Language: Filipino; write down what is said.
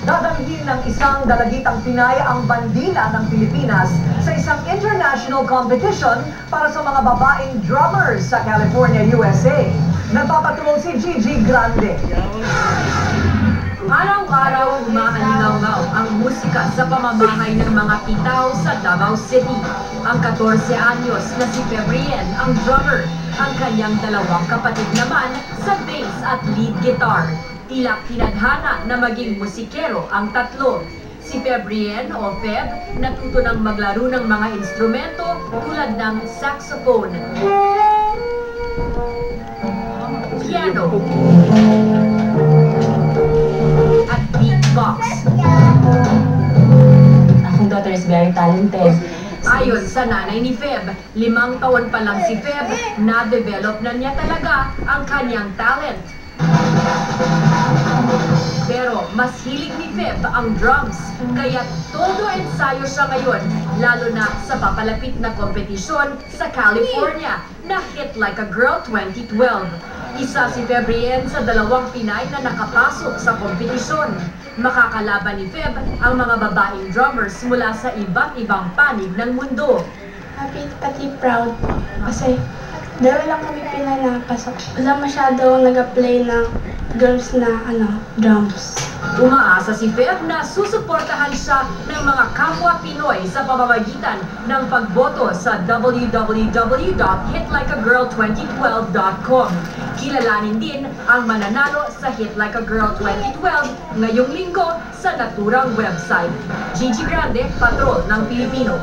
Dadalhin ng isang dalagitang Pinay ang bandila ng Pilipinas sa isang international competition para sa mga babaeng drummers sa California, USA. Nagpapatulong si Gigi Grande. Araw-araw umaalingaw ang musika sa pamamahay ng mga titaw sa Davao City. Ang 14 anyos na si Febrien ang drummer. Ang kanyang dalawang kapatid naman sa bass at lead guitar. Tila tinadhana na maging musikero ang tatlo. Si Febrien o Feb natuto ng maglaro ng mga instrumento tulad ng saxophone, piano, at beatbox. Akong daughter is very talented. Ayon sa nanay ni Feb, 5 taon pa lang si Feb, na-develop na niya talaga ang kanyang talent. Pero mas hilig ni Feb ang drums, kaya todo ensayo siya ngayon, lalo na sa papalapit na kompetisyon sa California na Hit Like a Girl 2012. Isa si Febrien sa 2 Pinay na nakapasok sa kompetisyon. Makakalaban ni Feb ang mga babaeng drummers mula sa iba't ibang panig ng mundo. Happy pati proud po. Kasi dalawa lang kami Pinay na pasok. Wala masyado nag-play ng girls na drums. Umaasa si Feb na susuportahan siya ng mga kapwa Pinoy sa pamamagitan ng pagboto sa www.hitlikeagirl2012.com. Kilalanin din ang mananalo sa Hit Like a Girl 2012 ngayong linggo sa naturang website. Gigi Grande, Patrol ng Pilipino.